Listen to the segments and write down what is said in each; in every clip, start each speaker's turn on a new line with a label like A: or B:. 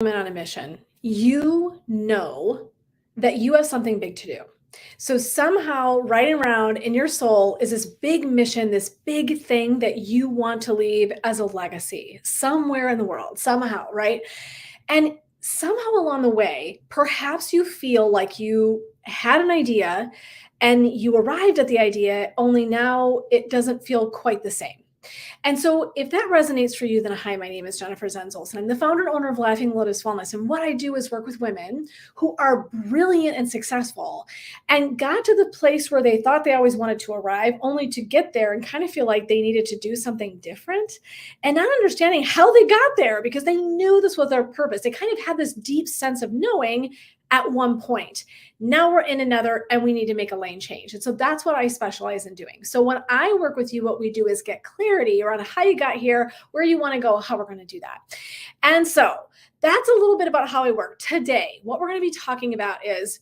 A: On a mission, you know that you have something big to do. So somehow right around in your soul is this big mission, this big thing that you want to leave as a legacy somewhere in the world, somehow, right? And somehow along the way, perhaps you feel like you had an idea and you arrived at the idea, only now it doesn't feel quite the same. And so, if that resonates for you, then hi, my name is Jennifer Zenzels, and I'm the founder and owner of Laughing Lotus Wellness. And what I do is work with women who are brilliant and successful and got to the place where they thought they always wanted to arrive, only to get there and kind of feel like they needed to do something different and not understanding how they got there because they knew this was their purpose. They kind of had this deep sense of knowing at one point. Now we're in another and we need to make a lane change. And so that's what I specialize in doing. So when I work with you, what we do is get clarity around how you got here, where you want to go, how we're going to do that. And so that's a little bit about how I work. Today, what we're going to be talking about is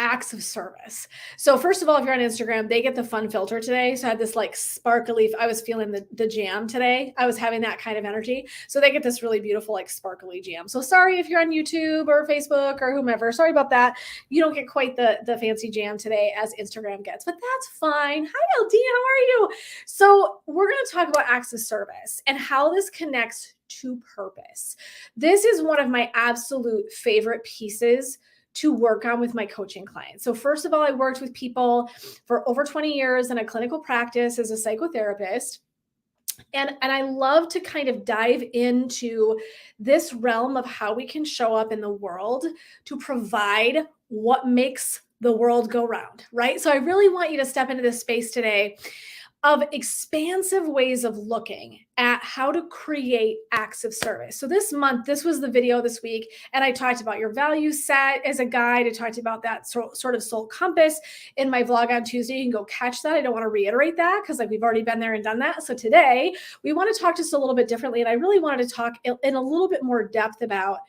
A: acts of service. So first of all, if you're on Instagram, they get the fun filter today. So I had this like sparkly, I was feeling the jam today. I was having that kind of energy. So they get this really beautiful, like sparkly jam. So sorry if you're on YouTube or Facebook or whomever, sorry about that. You don't get quite the fancy jam today as Instagram gets, but that's fine. Hi, LD, how are you? So we're going to talk about acts of service and how this connects to purpose. This is one of my absolute favorite pieces to work on with my coaching clients. So first of all, I worked with people for over 20 years in a clinical practice as a psychotherapist. And I love to kind of dive into this realm of how we can show up in the world to provide what makes the world go round, right? So I really want you to step into this space today of expansive ways of looking at how to create acts of service. So this month, this was the video this week, and I talked about your value set as a guide. I talked about that sort of soul compass in my vlog on Tuesday. You can go catch that. I don't want to reiterate that because like we've already been there and done that. So today we want to talk just a little bit differently. And I really wanted to talk in a little bit more depth about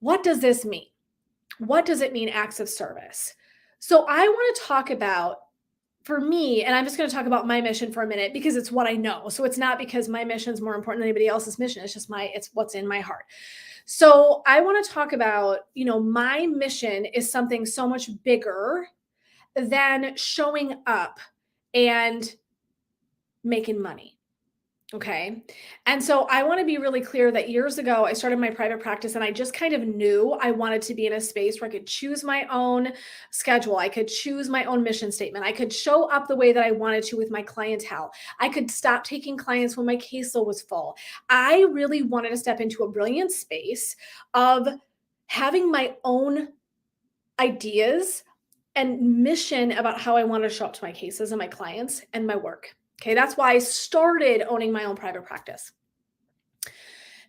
A: what does this mean? What does it mean, acts of service? So I want to talk about, for me, and I'm just going to talk about my mission for a minute because it's what I know. So it's not because my mission is more important than anybody else's mission. It's just it's what's in my heart. So I want to talk about, my mission is something so much bigger than showing up and making money. Okay. And so I want to be really clear that years ago, I started my private practice and I just kind of knew I wanted to be in a space where I could choose my own schedule. I could choose my own mission statement. I could show up the way that I wanted to with my clientele. I could stop taking clients when my caseload was full. I really wanted to step into a brilliant space of having my own ideas and mission about how I want to show up to my cases and my clients and my work. Okay, that's why I started owning my own private practice.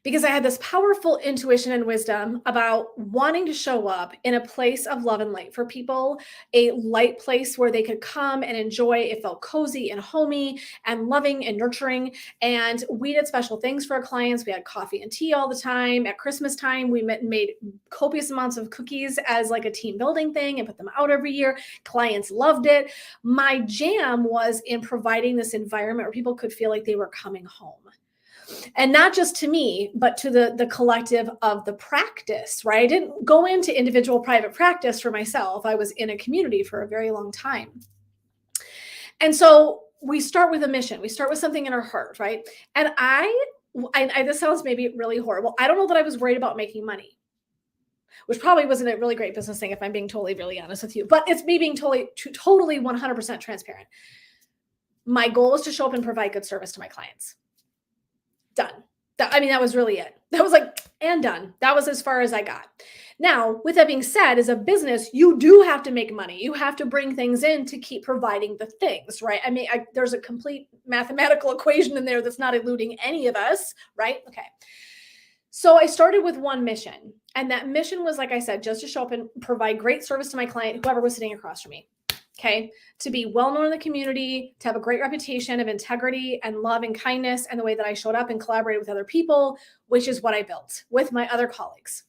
A: Because I had this powerful intuition and wisdom about wanting to show up in a place of love and light for people, a light place where they could come and enjoy. It felt cozy and homey and loving and nurturing. And we did special things for our clients. We had coffee and tea all the time. At Christmas time, we made copious amounts of cookies as like a team building thing and put them out every year. Clients loved it. My jam was in providing this environment where people could feel like they were coming home. And not just to me, but to the collective of the practice, right? I didn't go into individual private practice for myself. I was in a community for a very long time. And so we start with a mission. We start with something in our heart, right? And I this sounds maybe really horrible. I don't know that I was worried about making money, which probably wasn't a really great business thing if I'm being totally really honest with you, but it's me being totally 100% transparent. My goal is to show up and provide good service to my clients. Done. That was really it. That was like, and done. That was as far as I got. Now, with that being said, as a business, you do have to make money. You have to bring things in to keep providing the things, right? There's a complete mathematical equation in there that's not eluding any of us, right? Okay. So I started with one mission. And that mission was, like I said, just to show up and provide great service to my client, whoever was sitting across from me. Okay, to be well-known in the community, to have a great reputation of integrity and love and kindness and the way that I showed up and collaborated with other people, which is what I built with my other colleagues.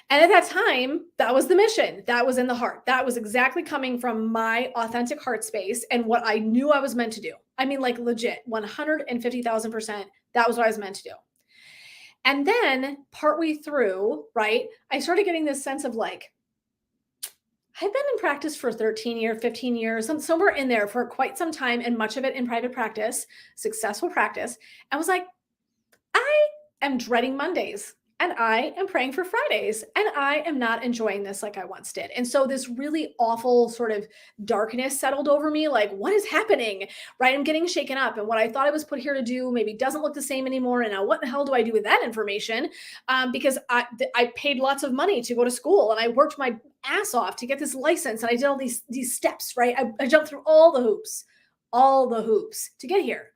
A: And at that time, that was the mission. That was in the heart. That was exactly coming from my authentic heart space and what I knew I was meant to do. Like legit, 150,000%, that was what I was meant to do. And then partway through, right, I started getting this sense of like, I've been in practice for 13 years, 15 years, somewhere in there for quite some time, and much of it in private practice, successful practice. I was like, I am dreading Mondays and I am praying for Fridays and I am not enjoying this like I once did. And so this really awful sort of darkness settled over me. Like, what is happening? Right? I'm getting shaken up. And what I thought I was put here to do maybe doesn't look the same anymore. And now what the hell do I do with that information? Because I paid lots of money to go to school and I worked my ass off to get this license. And I did all these steps, right? I jumped through all the hoops to get here.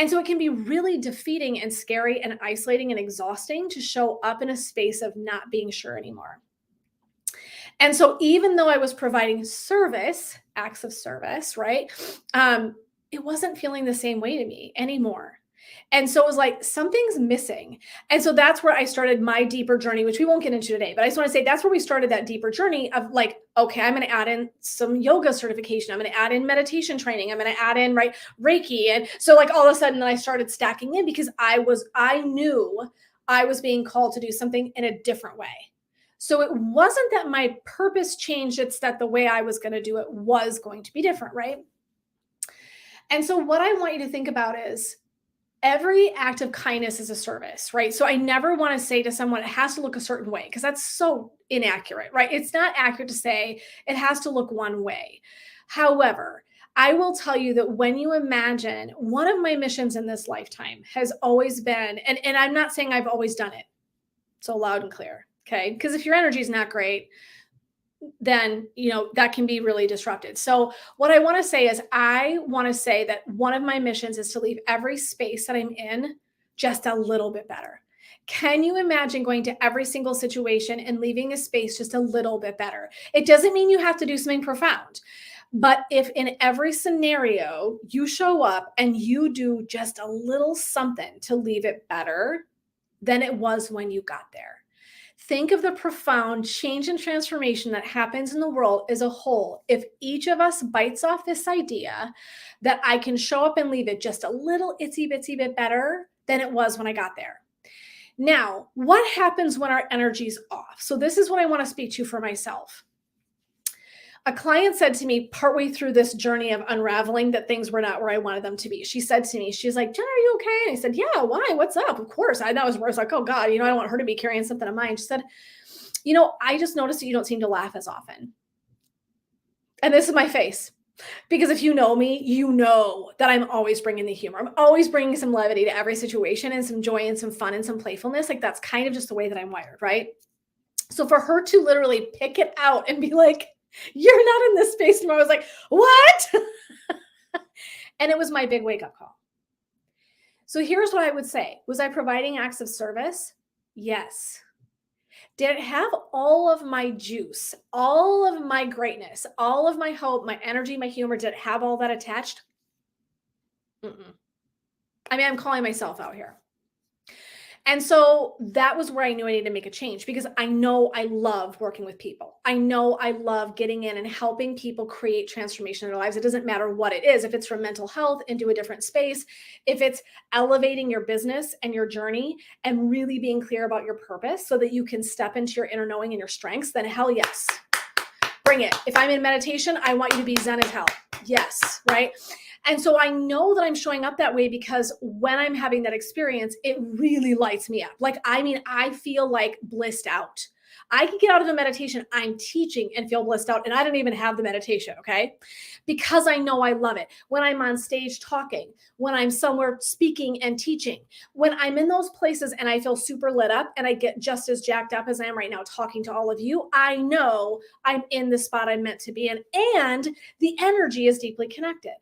A: And so it can be really defeating and scary and isolating and exhausting to show up in a space of not being sure anymore. And so even though I was providing service, acts of service, right? It wasn't feeling the same way to me anymore. And so it was like something's missing. And so that's where I started my deeper journey, which we won't get into today. But I just want to say that's where we started that deeper journey of like, okay, I'm going to add in some yoga certification. I'm going to add in meditation training. I'm going to add in right Reiki. And so like all of a sudden I started stacking in because I knew I was being called to do something in a different way. So it wasn't that my purpose changed, it's that the way I was going to do it was going to be different, right? And so what I want you to think about is every act of kindness is a service, right? So I never want to say to someone, it has to look a certain way, because that's so inaccurate, right? It's not accurate to say it has to look one way. However, I will tell you that when you imagine, one of my missions in this lifetime has always been, and I'm not saying I've always done it, so loud and clear, okay? Because if your energy is not great, then that can be really disrupted. So what I want to say is I want to say that one of my missions is to leave every space that I'm in just a little bit better. Can you imagine going to every single situation and leaving a space just a little bit better? It doesn't mean you have to do something profound, but if in every scenario you show up and you do just a little something to leave it better than it was when you got there. Think of the profound change and transformation that happens in the world as a whole if each of us bites off this idea that I can show up and leave it just a little itsy bitsy bit better than it was when I got there. Now, what happens when our energy's off? So this is what I want to speak to for myself. A client said to me partway through this journey of unraveling that things were not where I wanted them to be. She said to me, she's like, Jen, are you okay? And I said, yeah, why? What's up? Of course. I was like, oh God, I don't want her to be carrying something of mine. She said, I just noticed that you don't seem to laugh as often. And this is my face. Because if you know me, you know that I'm always bringing the humor. I'm always bringing some levity to every situation and some joy and some fun and some playfulness. Like that's kind of just the way that I'm wired, right? So for her to literally pick it out and be like, you're not in this space anymore. I was like, what? And it was my big wake up call. So here's what I would say. Was I providing acts of service? Yes. Did it have all of my juice, all of my greatness, all of my hope, my energy, my humor? Did it have all that attached? Mm-mm. I mean, I'm calling myself out here. And so that was where I knew I needed to make a change because I know I love working with people. I know I love getting in and helping people create transformation in their lives. It doesn't matter what it is. If it's from mental health into a different space, if it's elevating your business and your journey and really being clear about your purpose so that you can step into your inner knowing and your strengths, then hell yes, bring it. If I'm in meditation, I want you to be zen as hell. Yes, right? And so I know that I'm showing up that way because when I'm having that experience, it really lights me up. I feel like blissed out. I can get out of a meditation I'm teaching and feel blissed out, and I don't even have the meditation, okay? Because I know I love it. When I'm on stage talking, when I'm somewhere speaking and teaching, when I'm in those places and I feel super lit up and I get just as jacked up as I am right now talking to all of you, I know I'm in the spot I'm meant to be in, and the energy is deeply connected.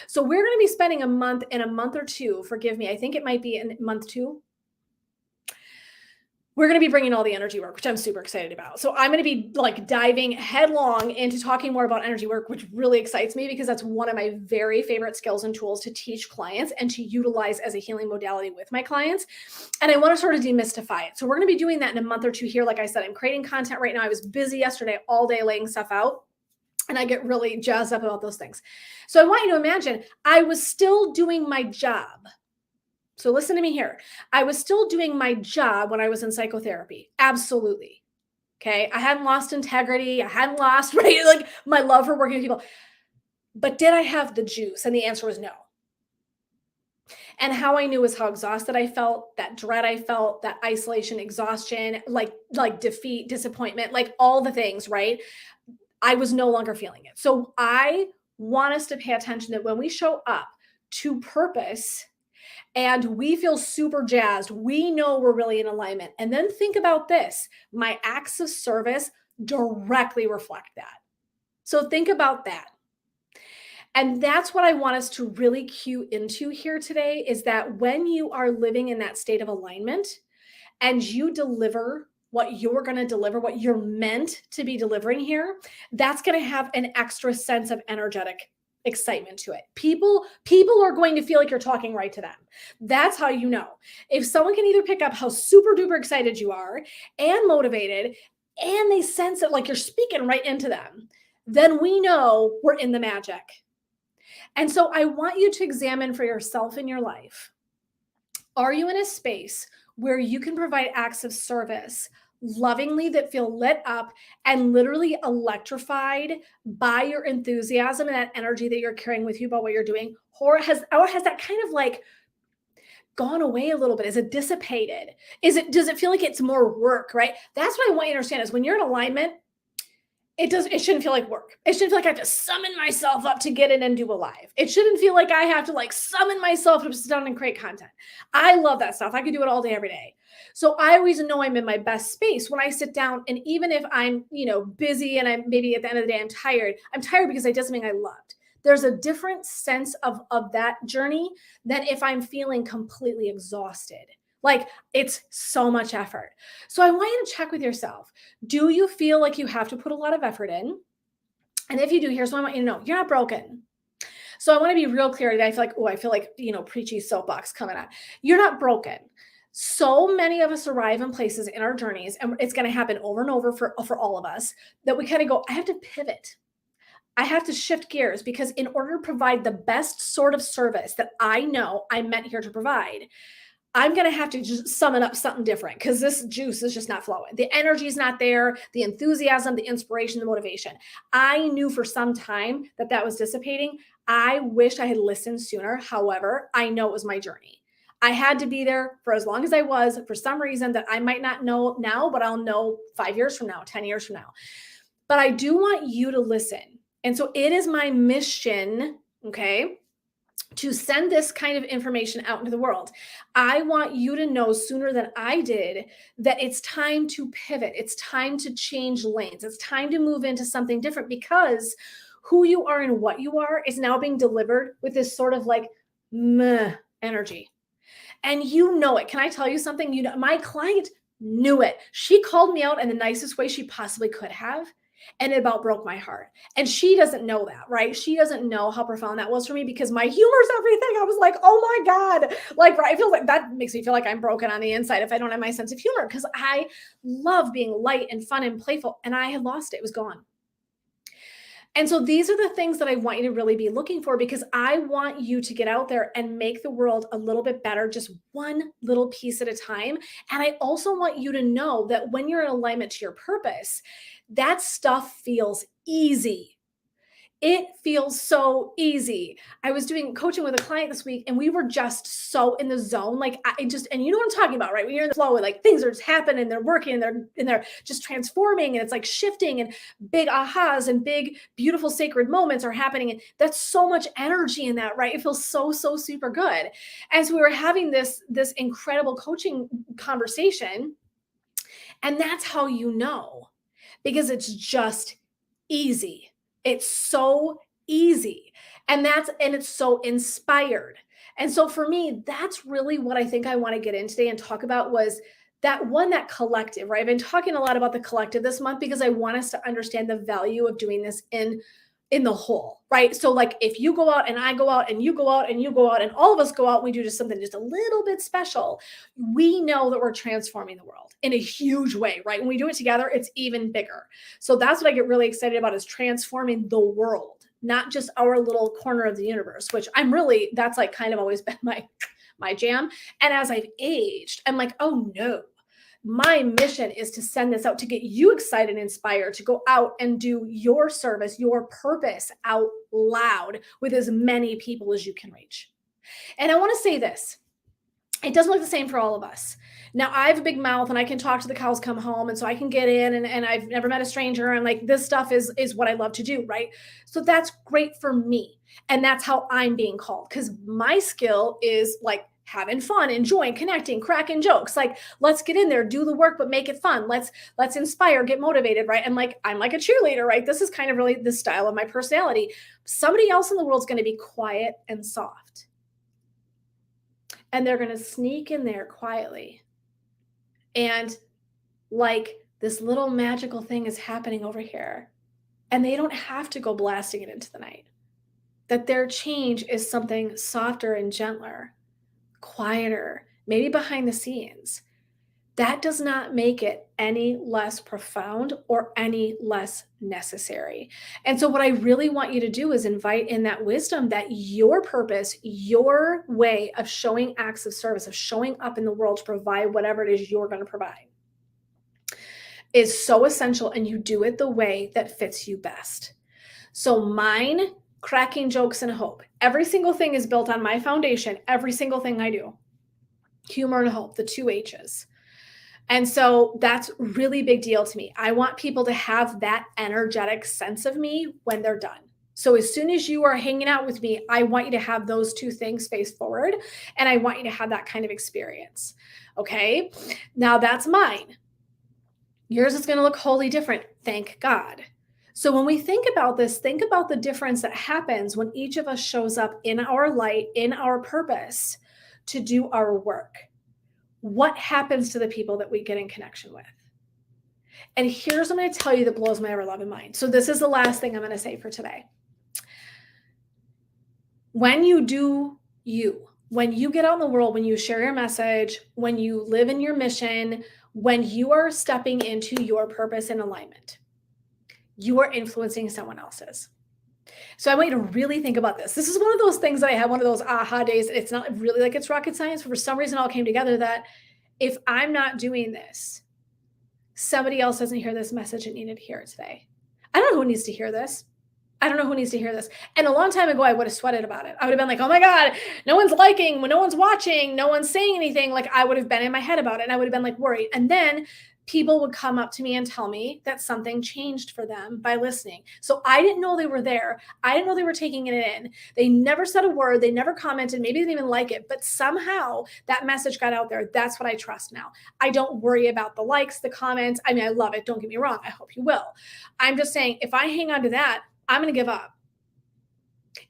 A: So we're going to be spending a month or two, forgive me, I think it might be in month 2. We're going to be bringing all the energy work, which I'm super excited about. So I'm going to be like diving headlong into talking more about energy work, which really excites me because that's one of my very favorite skills and tools to teach clients and to utilize as a healing modality with my clients. And I want to sort of demystify it. So we're going to be doing that in a month or 2 here. Like I said, I'm creating content right now. I was busy yesterday all day laying stuff out. And I get really jazzed up about those things. So I want you to imagine I was still doing my job. So listen to me here. I was still doing my job when I was in psychotherapy. Absolutely. Okay. I hadn't lost integrity. I hadn't lost, right? Like my love for working with people. But did I have the juice? And the answer was no. And how I knew was how exhausted I felt, that dread I felt, that isolation, exhaustion, like defeat, disappointment, like all the things, right? I was no longer feeling it. So I want us to pay attention that when we show up to purpose and we feel super jazzed, we know we're really in alignment. And then think about this, my acts of service directly reflect that. So think about that. And that's what I want us to really cue into here today is that when you are living in that state of alignment and you deliver what you're going to deliver, what you're meant to be delivering here, that's going to have an extra sense of energetic excitement to it. People are going to feel like you're talking right to them. That's how you know. If someone can either pick up how super duper excited you are and motivated, and they sense it like you're speaking right into them, then we know we're in the magic. And so I want you to examine for yourself in your life. Are you in a space where you can provide acts of service lovingly that feel lit up and literally electrified by your enthusiasm and that energy that you're carrying with you about what you're doing? Or has that kind of like gone away a little bit? Is it dissipated? Does it feel like it's more work, right? That's what I want you to understand is when you're in alignment, it shouldn't feel like work. It shouldn't feel like I have to summon myself up to get in and do a live. It shouldn't feel like I have to like summon myself to sit down and create content. I love that stuff. I could do it all day, every day. So I always know I'm in my best space when I sit down. And even if I'm, busy and I'm maybe at the end of the day, I'm tired because it does something I loved. There's a different sense of that journey than if I'm feeling completely exhausted. Like it's so much effort. So I want you to check with yourself. Do you feel like you have to put a lot of effort in? And if you do, here's what I want you to know. You're not broken. So I want to be real clear today. I feel like, preachy soapbox coming out. You're not broken. So many of us arrive in places in our journeys, and it's going to happen over and over for all of us, that we kind of go, I have to pivot. I have to shift gears because in order to provide the best sort of service that I know I'm meant here to provide, I'm going to have to just summon up something different because this juice is just not flowing. The energy is not there, the enthusiasm, the inspiration, the motivation. I knew for some time that was dissipating. I wish I had listened sooner. However, I know it was my journey. I had to be there for as long as I was for some reason that I might not know now, but I'll know 5 years from now, 10 years from now. But I do want you to listen. And so it is my mission, okay, to send this kind of information out into the world. I want you to know sooner than I did that it's time to pivot. It's time to change lanes. It's time to move into something different because who you are and what you are is now being delivered with this sort of like meh energy. And you know it. Can I tell you something? My client knew it. She called me out in the nicest way she possibly could have. And it about broke my heart. And she doesn't know that, right? She doesn't know how profound that was for me because my humor's everything. I was like, oh my God. Like, right, I feel like that makes me feel like I'm broken on the inside if I don't have my sense of humor because I love being light and fun and playful. And I had lost it. It was gone. And so these are the things that I want you to really be looking for because I want you to get out there and make the world a little bit better, just one little piece at a time. And I also want you to know that when you're in alignment to your purpose, that stuff feels easy. It feels so easy. I was doing coaching with a client this week and we were just so in the zone. Like and you know what I'm talking about, right? When you're in the flow, like things are just happening and they're working and they're just transforming and it's like shifting and big ahas and big, beautiful, sacred moments are happening. And that's so much energy in that, right? It feels so super good. And so we were having this incredible coaching conversation. And that's how you know, because it's just easy. It's so easy. And it's so inspired. And so for me, that's really what I think I want to get in today and talk about was that collective, right? I've been talking a lot about the collective this month because I want us to understand the value of doing this in the whole, right? So like if you go out and I go out and you go out and you go out and all of us go out, and we do just something just a little bit special. We know that we're transforming the world in a huge way, right? When we do it together, it's even bigger. So that's what I get really excited about is transforming the world, not just our little corner of the universe, which that's like kind of always been my jam. And as I've aged, I'm like, oh no, my mission is to send this out, to get you excited and inspired, to go out and do your service, your purpose out loud with as many people as you can reach. And I want to say this, it doesn't look the same for all of us. Now, I have a big mouth and I can talk to the cows come home, and so I can get in, and I've never met a stranger, and like this stuff is what I love to do, right? So that's great for me. And that's how I'm being called, because my skill is like having fun, enjoying, connecting, cracking jokes. Like, let's get in there, do the work, but make it fun. Let's inspire, get motivated, right? And like I'm like a cheerleader, right? This is kind of really the style of my personality. Somebody else in the world is going to be quiet and soft. And they're going to sneak in there quietly. And like this little magical thing is happening over here. And they don't have to go blasting it into the night. That their change is something softer and gentler, quieter, maybe behind the scenes. That does not make it any less profound or any less necessary. And so what I really want you to do is invite in that wisdom, that your purpose, your way of showing acts of service, of showing up in the world to provide whatever it is you're going to provide, is so essential, and you do it the way that fits you best. So mine, cracking jokes and hope. Every single thing is built on my foundation. Every single thing I do. Humor and hope, the 2 H's. And so that's really big deal to me. I want people to have that energetic sense of me when they're done. So as soon as you are hanging out with me, I want you to have those 2 things face forward, and I want you to have that kind of experience. Okay. Now that's mine. Yours is going to look wholly different. Thank God. So when we think about this, think about the difference that happens when each of us shows up in our light, in our purpose, to do our work. What happens to the people that we get in connection with? And here's what I'm going to tell you that blows my ever-loving mind. So this is the last thing I'm going to say for today. When you do you, when you get out in the world, when you share your message, when you live in your mission, when you are stepping into your purpose and alignment, you are influencing someone else's. So I want you to really think about this. This is one of those things that I had one of those aha days. It's not really like it's rocket science, but for some reason it all came together that if I'm not doing this, somebody else doesn't hear this message and needed to hear it today. I don't know who needs to hear this. I don't know who needs to hear this. And a long time ago, I would have sweated about it. I would have been like, oh my God, no one's liking, no one's watching, no one's saying anything. Like I would have been in my head about it, and I would have been like worried. And then people would come up to me and tell me that something changed for them by listening. So I didn't know they were there. I didn't know they were taking it in. They never said a word. They never commented. Maybe they didn't even like it, but somehow that message got out there. That's what I trust now. I don't worry about the likes, the comments. I mean, I love it. Don't get me wrong. I hope you will. I'm just saying, if I hang on to that, I'm going to give up.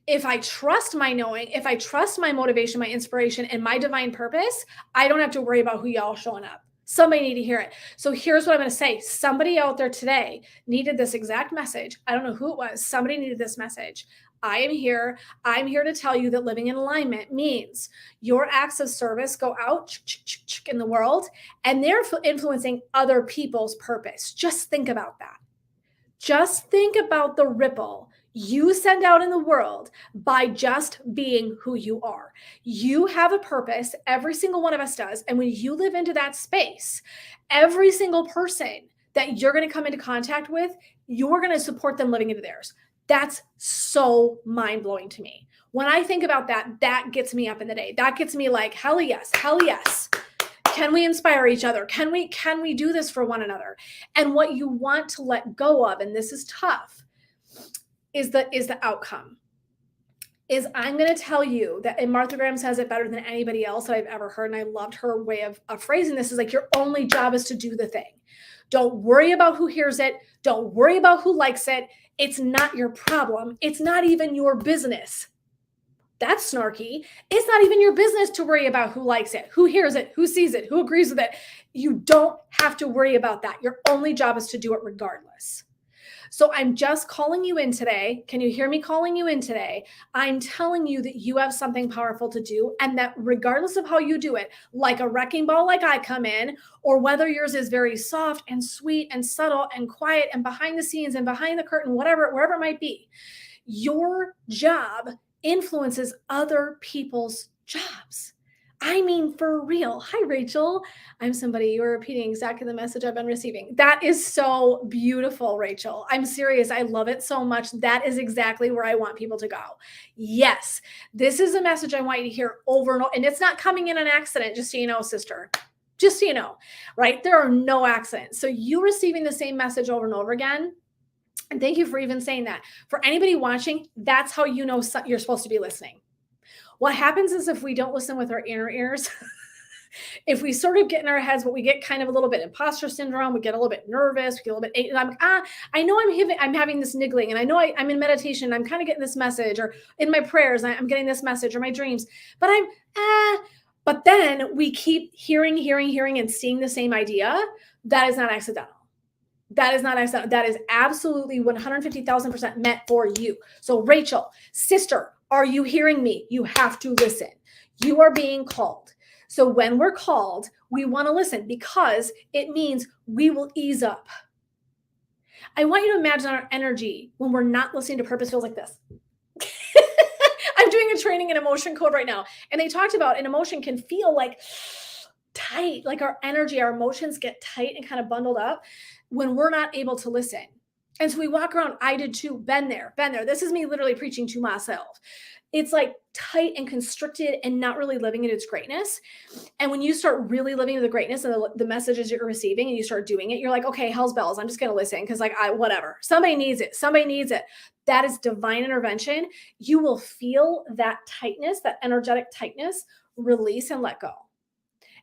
A: If I trust my knowing, if I trust my motivation, my inspiration, and my divine purpose, I don't have to worry about who y'all showing up. Somebody need to hear it. So here's what I'm going to say. Somebody out there today needed this exact message. I don't know who it was. Somebody needed this message. I am here. I'm here to tell you that living in alignment means your acts of service go out in the world, and they're influencing other people's purpose. Just think about that. Just think about the ripple you send out in the world by just being who you are. You have a purpose. Every single one of us does. And when you live into that space, every single person that you're going to come into contact with, you're going to support them living into theirs. That's so mind-blowing to me. When I think about that, that gets me up in the day. That gets me like, hell yes, hell yes. Can we inspire each other? Can we do this for one another? And what you want to let go of, and this is tough, is the outcome. Is I'm going to tell you that, and Martha Graham says it better than anybody else that I've ever heard, and I loved her way of phrasing this, is like, your only job is to do the thing. Don't worry about who hears it. Don't worry about who likes it. It's not your problem. It's not even your business. That's snarky. It's not even your business to worry about who likes it, who hears it, who sees it, who agrees with it. You don't have to worry about that. Your only job is to do it regardless. So I'm just calling you in today. Can you hear me calling you in today? I'm telling you that you have something powerful to do, and that regardless of how you do it, like a wrecking ball like I come in, or whether yours is very soft and sweet and subtle and quiet and behind the scenes and behind the curtain, whatever, wherever it might be, your job influences other people's jobs. I mean, for real. Hi, Rachel. I'm somebody you're repeating exactly the message I've been receiving. That is so beautiful, Rachel. I'm serious. I love it so much. That is exactly where I want people to go. Yes, this is a message I want you to hear over and over. And it's not coming in an accident, just so you know, sister. Just so you know, right? There are no accidents. So you receiving the same message over and over again. And thank you for even saying that. For anybody watching, that's how you know you're supposed to be listening. What happens is if we don't listen with our inner ears, if we sort of get in our heads, but we get kind of a little bit imposter syndrome, we get a little bit nervous, we get a little bit, I'm like, I know I'm having this niggling, and I know I'm in meditation, I'm kind of getting this message, or in my prayers, I'm getting this message, or my dreams, but but then we keep hearing, and seeing the same idea. That is not accidental. That is not accidental. That is absolutely 150,000% meant for you. So, Rachel, sister, are you hearing me? You have to listen. You are being called. So, when we're called, we want to listen because it means we will ease up. I want you to imagine our energy when we're not listening to purpose feels like this. I'm doing a training in emotion code right now, and they talked about an emotion can feel like tight, like our energy, our emotions get tight and kind of bundled up when we're not able to listen. And so we walk around, I did too, been there. This is me literally preaching to myself. It's like tight and constricted and not really living in its greatness. And when you start really living the greatness and the messages you're receiving and you start doing it, you're like, okay, hell's bells. I'm just going to listen because whatever. Somebody needs it. Somebody needs it. That is divine intervention. You will feel that tightness, that energetic tightness, release and let go.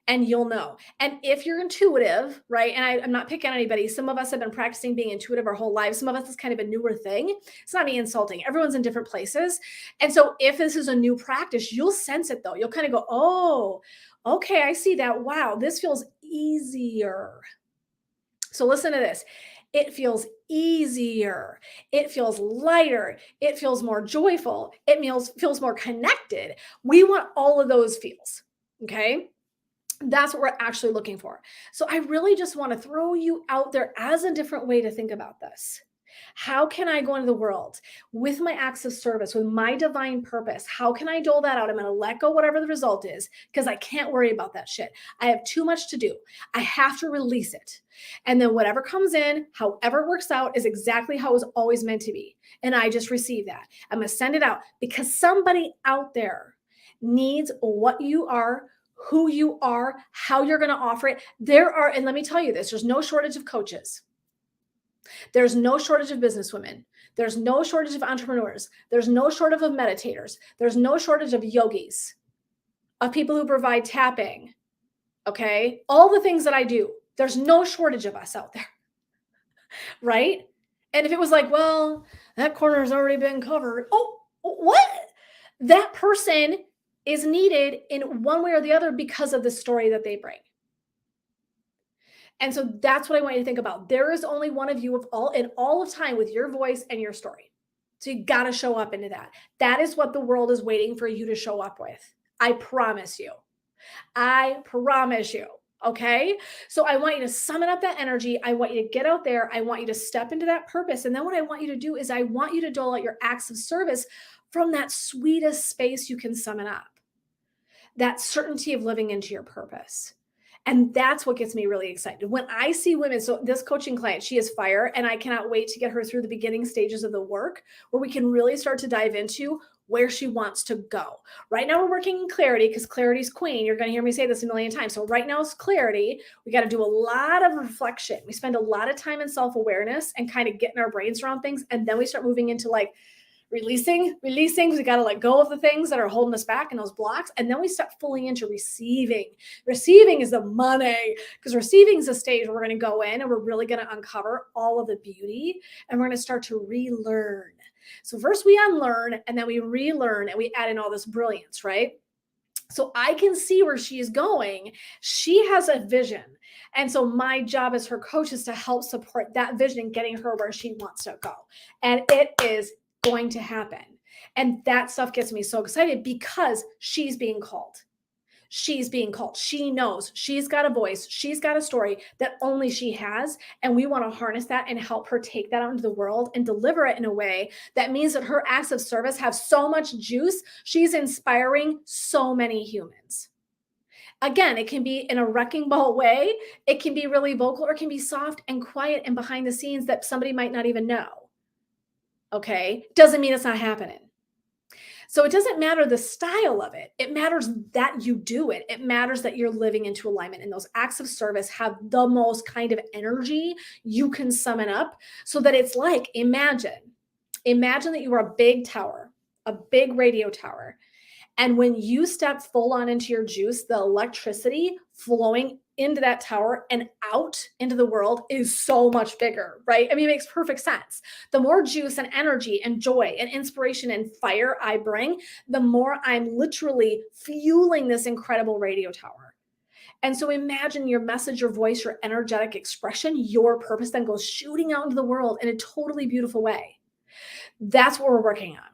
A: And you'll know. And if you're intuitive, right? And I'm not picking on anybody. Some of us have been practicing being intuitive our whole lives. Some of us is kind of a newer thing. It's not me insulting. Everyone's in different places. And so if this is a new practice, you'll sense it though. You'll kind of go, oh, okay, I see that. Wow, this feels easier. So listen to this. It feels easier. It feels lighter. It feels more joyful. It feels more connected. We want all of those feels. Okay. That's what we're actually looking for. So I really just want to throw you out there as a different way to think about this. How can I go into the world with my acts of service, with my divine purpose? How can I dole that out? I'm going to let go whatever the result is because I can't worry about that shit. I have too much to do. I have to release it. And then whatever comes in, however it works out, is exactly how it was always meant to be. And I just receive that. I'm going to send it out because somebody out there needs what you are, who you are, how you're going to offer it. And let me tell you this, there's no shortage of coaches. There's no shortage of businesswomen. There's no shortage of entrepreneurs. There's no shortage of meditators. There's no shortage of yogis, of people who provide tapping. Okay. All the things that I do, there's no shortage of us out there. Right. And if it was like, well, that corner has already been covered. Oh, what? That person is needed in one way or the other because of the story that they bring. And so that's what I want you to think about. There is only one of you in all of time with your voice and your story. So you got to show up into that. That is what the world is waiting for you to show up with. I promise you. I promise you. Okay. So I want you to summon up that energy. I want you to get out there. I want you to step into that purpose. And then what I want you to do is I want you to dole out your acts of service from that sweetest space you can summon up. That certainty of living into your purpose. And that's what gets me really excited. When I see women, so this coaching client, she is fire, and I cannot wait to get her through the beginning stages of the work where we can really start to dive into where she wants to go. Right now we're working in clarity because clarity's queen. You're going to hear me say this a million times. So right now it's clarity. We got to do a lot of reflection. We spend a lot of time in self-awareness and kind of getting our brains around things. And then we start moving into like releasing, because we got to let go of the things that are holding us back and those blocks. And then we step fully into receiving. Receiving is the money, because receiving is a stage where we're going to go in and we're really going to uncover all of the beauty and we're going to start to relearn. So first we unlearn and then we relearn and we add in all this brilliance, right? So I can see where she is going. She has a vision. And so my job as her coach is to help support that vision, getting her where she wants to go. And it is going to happen. And that stuff gets me so excited because she's being called. She's being called. She knows she's got a voice. She's got a story that only she has. And we want to harness that and help her take that out into the world and deliver it in a way that means that her acts of service have so much juice. She's inspiring so many humans. Again, it can be in a wrecking ball way. It can be really vocal, or it can be soft and quiet and behind the scenes that somebody might not even know. Okay. Doesn't mean it's not happening. So it doesn't matter the style of it. It matters that you do it. It matters that you're living into alignment. And those acts of service have the most kind of energy you can summon up, so that it's like, imagine that you are a big tower, a big radio tower. And when you step full on into your juice, the electricity flowing into that tower and out into the world is so much bigger, right? I mean, it makes perfect sense. The more juice and energy and joy and inspiration and fire I bring, the more I'm literally fueling this incredible radio tower. And so imagine your message, your voice, your energetic expression, your purpose then goes shooting out into the world in a totally beautiful way. That's what we're working on.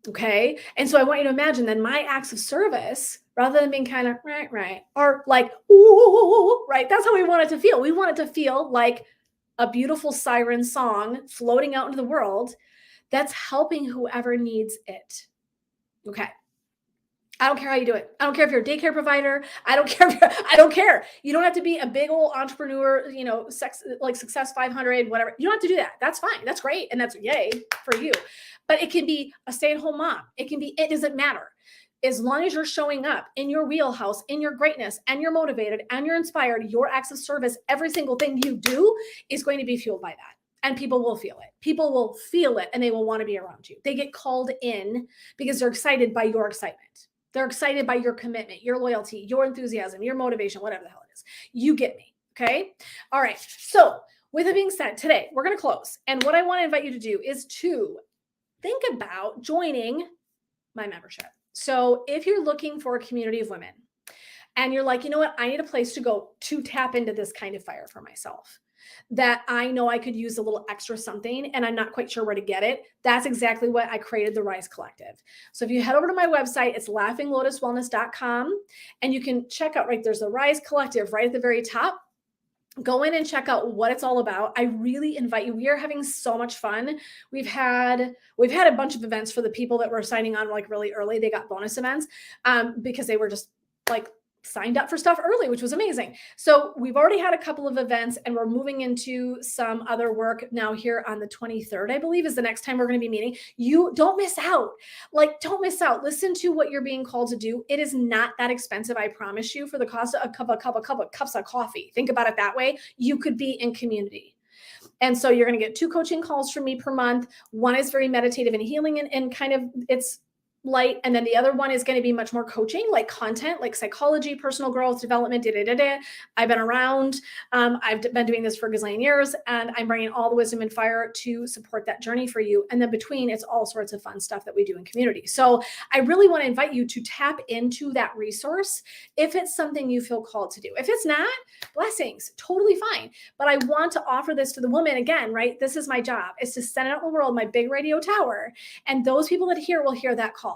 A: Okay. And so I want you to imagine then my acts of service, rather than being kind of right, or like, ooh, right. That's how we want it to feel. We want it to feel like a beautiful siren song floating out into the world that's helping whoever needs it. Okay. I don't care how you do it. I don't care if you're a daycare provider. I don't care. I don't care. You don't have to be a big old entrepreneur, like Success 500, whatever. You don't have to do that. That's fine. That's great. And that's yay for you. But it can be a stay-at-home mom. It doesn't matter. As long as you're showing up in your wheelhouse, in your greatness, and you're motivated and you're inspired, your acts of service, every single thing you do is going to be fueled by that. And people will feel it. People will feel it, and they will want to be around you. They get called in because they're excited by your excitement. They're excited by your commitment, your loyalty, your enthusiasm, your motivation, whatever the hell it is. You get me. Okay. All right. So with it being said, today we're going to close. And what I want to invite you to do is to think about joining my membership. So if you're looking for a community of women and you're like, you know what, I need a place to go to tap into this kind of fire for myself, that I know I could use a little extra something and I'm not quite sure where to get it. That's exactly what I created the Rise Collective. So if you head over to my website, it's laughinglotuswellness.com, and you can check out, right, there's the Rise Collective right at the very top. Go in and check out what it's all about. I really invite you. We are having so much fun. We've had a bunch of events for the people that were signing on like really early. They got bonus events because they were just like signed up for stuff early, which was amazing. So we've already had a couple of events, and we're moving into some other work now here on the 23rd, I believe, is the next time we're going to be meeting. You don't miss out. Don't miss out. Listen to what you're being called to do. It is not that expensive, I promise you, for the cost of a couple of cups of coffee. Think about it that way. You could be in community. And so you're going to get 2 coaching calls from me per month. One is very meditative and healing, and kind of it's light. And then the other one is going to be much more coaching, like content, like psychology, personal growth, development, I've been around. I've been doing this for a gazillion years, and I'm bringing all the wisdom and fire to support that journey for you. And then between, it's all sorts of fun stuff that we do in community. So I really want to invite you to tap into that resource if it's something you feel called to do. If it's not, blessings, totally fine. But I want to offer this to the woman again, right? This is my job, is to send it out in the world, my big radio tower. And those people that hear will hear that call.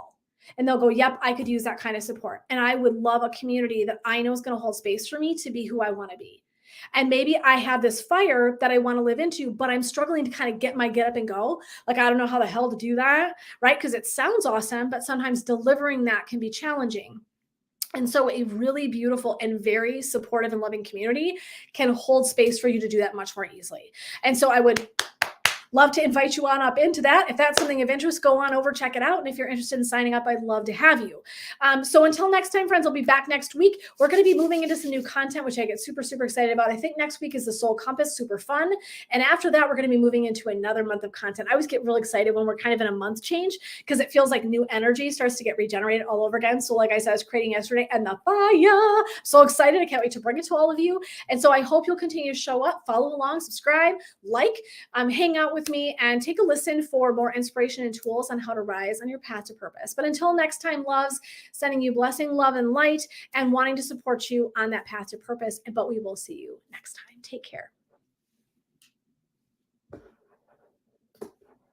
A: And they'll go, yep, I could use that kind of support. And I would love a community that I know is going to hold space for me to be who I want to be. And maybe I have this fire that I want to live into, but I'm struggling to kind of get up and go. Like, I don't know how the hell to do that, right? Because it sounds awesome, but sometimes delivering that can be challenging. And so a really beautiful and very supportive and loving community can hold space for you to do that much more easily. And so I would love to invite you on up into that. If that's something of interest, go on over, check it out. And if you're interested in signing up, I'd love to have you. So until next time, friends, I'll be back next week. We're going to be moving into some new content, which I get super, super excited about. I think next week is the Soul Compass, super fun. And after that, we're going to be moving into another month of content. I always get really excited when we're kind of in a month change, because it feels like new energy starts to get regenerated all over again. So like I said, I was creating yesterday, and the fire, so excited. I can't wait to bring it to all of you. And so I hope you'll continue to show up, follow along, subscribe, hang out with me, and take a listen for more inspiration and tools on how to rise on your path to purpose. But until next time, loves, sending you blessing, love, and light, and wanting to support you on that path to purpose. But we will see you next time. Take care.